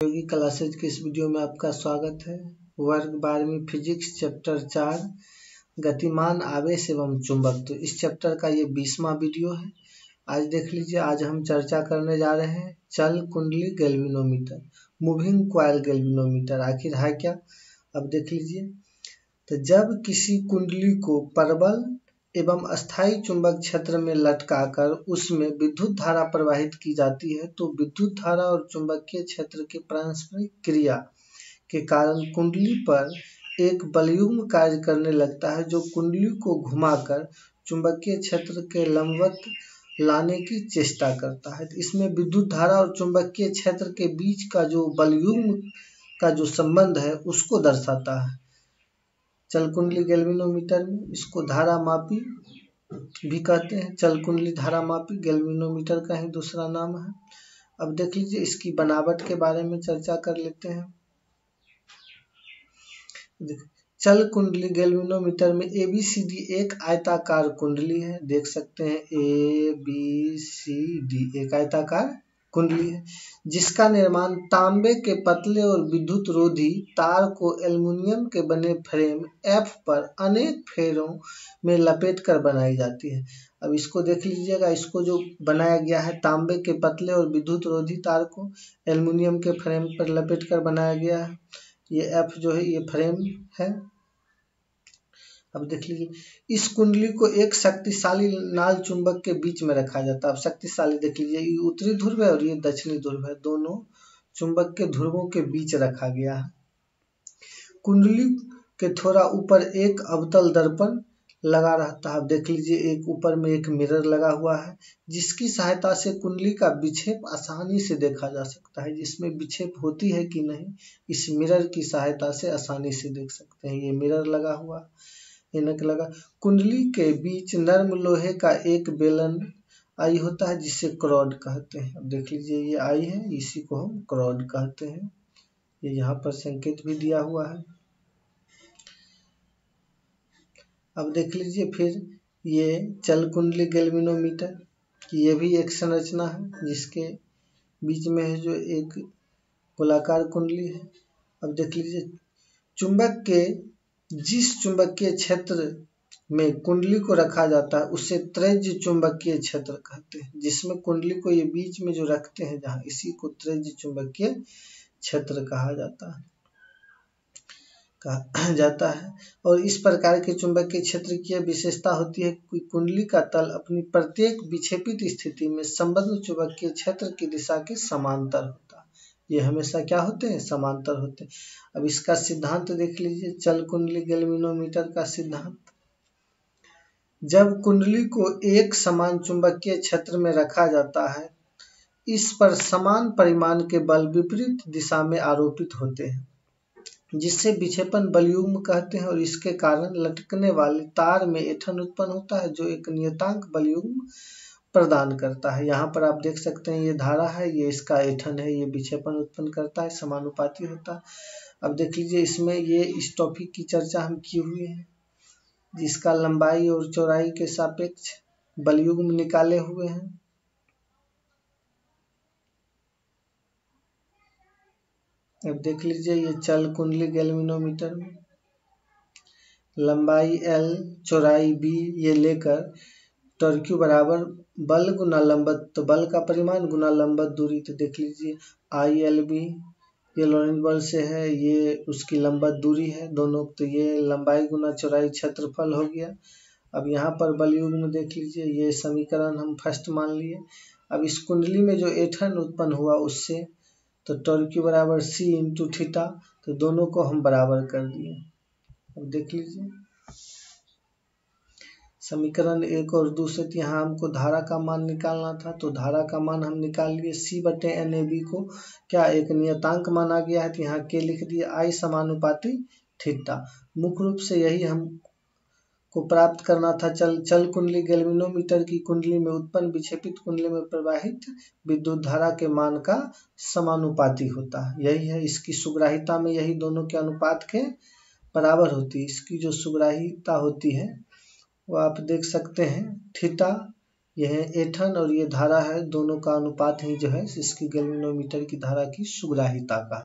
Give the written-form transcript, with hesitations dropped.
योगी classes के इस video में आपका स्वागत है। वर्ग 12वीं फिजिक्स चैप्टर 4 गतिमान आवेश एवं चुंबक। तो इस चैप्टर का ये 20वां वीडियो है। आज देख लीजिए, आज हम चर्चा करने जा रहे हैं चल कुंडली गैल्वेनोमीटर, मूविंग कॉइल गैल्वेनोमीटर आखिर है क्या। अब देख लीजिए, तो जब किसी कुंडली को प्रबल एवं अस्थायी चुंबक क्षेत्र में लटकाकर उसमें विद्युत धारा प्रवाहित की जाती है तो विद्युत धारा और चुंबकीय क्षेत्र की पारस्परिक क्रिया के कारण कुंडली पर एक बलयुग्म कार्य करने लगता है जो कुंडली को घुमाकर चुंबकीय क्षेत्र के लंबवत लाने की चेष्टा करता है। इसमें विद्युत धारा और चुंबकीय क्षेत्र के बीच का जो बलयुग्म का जो संबंध है उसको दर्शाता है। चल कुंडली गैल्वेनोमीटर में इसको धारा मापी भी कहते हैं। चल कुंडली धारा मापी गैल्वेनोमीटर का ही दूसरा नाम है। अब देख लीजिए, इसकी बनावट के बारे में चर्चा कर लेते हैं। चल कुंडली गैल्वेनोमीटर में ABCD एक आयताकार कुंडली है। देख सकते हैं ABCD एक आयताकार कुंडली है जिसका निर्माण तांबे के पतले और विद्युत रोधी तार को एल्युमिनियम के बने फ्रेम F पर अनेक फेरों में लपेटकर बनाई जाती है। अब इसको देख लीजिएगा, इसको जो बनाया गया है तांबे के पतले और विद्युत रोधी तार को एल्युमिनियम के फ्रेम पर लपेटकर बनाया गया है। ये F जो है ये फ्रेम है। अब देख लीजिए, इस कुंडली को एक शक्तिशाली नाल चुंबक के बीच में रखा जाता है। अब शक्तिशाली देख लीजिए, ये उत्तरी ध्रुव है और ये दक्षिणी ध्रुव है, दोनों चुंबक के ध्रुवों के बीच रखा गया है। कुंडली के थोड़ा ऊपर एक अवतल दर्पण लगा रहता है। देख लीजिए, एक ऊपर में एक मिरर लगा हुआ है जिसकी सहायता से कुंडली का विक्षेप आसानी से देखा जा सकता है। जिसमें विक्षेप होती है कि नहीं, इस मिरर की सहायता से आसानी से देख सकते हैं। ये मिरर लगा हुआ इनक लगा। कुंडली के बीच नर्म लोहे का एक बेलन आई होता है जिसे क्रॉड कहते हैं। अब देख लीजिए, ये आई है, इसी को हम क्रॉड कहते हैं। ये यहाँ पर संकेत भी दिया हुआ है। अब देख लीजिए, फिर ये चल कुंडली गैल्वेनोमीटर की ये भी एक संरचना है जिसके बीच में है जो एक गोलाकार कुंडली है। अब देख लीजिए, चुंबक के जिस चुंबकीय क्षेत्र में कुंडली को रखा जाता है उसे त्रेज्य चुंबकीय क्षेत्र कहते हैं। जिसमें कुंडली को ये बीच में जो रखते हैं जहाँ, इसी को त्रेज्य चुंबकीय क्षेत्र कहा जाता है। और इस प्रकार के चुंबकीय क्षेत्र की यह विशेषता होती है कि कुंडली का तल अपनी प्रत्येक विक्षेपित स्थिति में संबद्ध चुंबकीय क्षेत्र की दिशा के समांतर होता है। ये हमेशा क्या होते हैं, समांतर होते हैं। अब इसका सिद्धांत देख लीजिए, चल कुंडली गैल्वेनोमीटर का सिद्धांत। जब कुंडली को एक समान चुंबकीय क्षेत्र में रखा जाता है, इस पर समान परिमाण के बल विपरीत दिशा में आरोपित होते हैं जिससे विक्षेपण बलयुग्म कहते हैं। और इसके कारण लटकने वाले तार में ऐंठन उत्पन्न होता है जो एक नियतांक बलयुग्म प्रदान करता है। यहाँ पर आप देख सकते हैं, ये धारा है, ये इसका ऐंठन है, ये विक्षेपण उत्पन्न करता है, समानुपाती होता है। अब देख लीजिए, इसमें ये इस टॉपिक की चर्चा हम किए हुए हैं जिसका लंबाई और चौड़ाई के सापेक्ष बलयुग्म निकाले हुए हैं। अब देख लीजिए, ये चल कुंडली गैल्वेनोमीटर में लंबाई L चौड़ाई B ये लेकर टर्क्यू बराबर बल गुना लंबवत, तो बल का परिमाण गुना लंबवत दूरी। तो देख लीजिए, ILB ये लॉरेंट बल से है, ये उसकी लंबवत दूरी है दोनों, तो ये लंबाई गुना चौड़ाई क्षेत्रफल हो गया। अब यहाँ पर बलयुग्म देख लीजिए, ये समीकरण हम फर्स्ट मान लिए। अब इस कुंडली में जो ऐंठन उत्पन्न हुआ उससे, तो टर्क्यू बराबर C इंटू थीटा, तो दोनों को हम बराबर कर दिए। अब देख लीजिए, समीकरण 1 और 2 से यहाँ हमको धारा का मान निकालना था, तो धारा का मान हम निकाल लिए। C/NAB को क्या एक नियतांक माना गया है, तो यहाँ K लिख दिए, I समानुपाती थीटा। मुख्य रूप से यही हमको प्राप्त करना था। चल कुंडली गैल्वेनोमीटर की कुंडली में उत्पन्न विक्षेपित कुंडली में प्रवाहित विद्युत धारा के मान का समानुपाती होता है। यही है इसकी सुग्राहिता में, यही दोनों के अनुपात के बराबर होती है। इसकी जो सुग्राहिता होती है वो आप देख सकते हैं, थीटा यह ऐंठन और ये धारा है, दोनों का अनुपात ही जो है इसकी गैल्वेनोमीटर की धारा की सुग्राहिता का।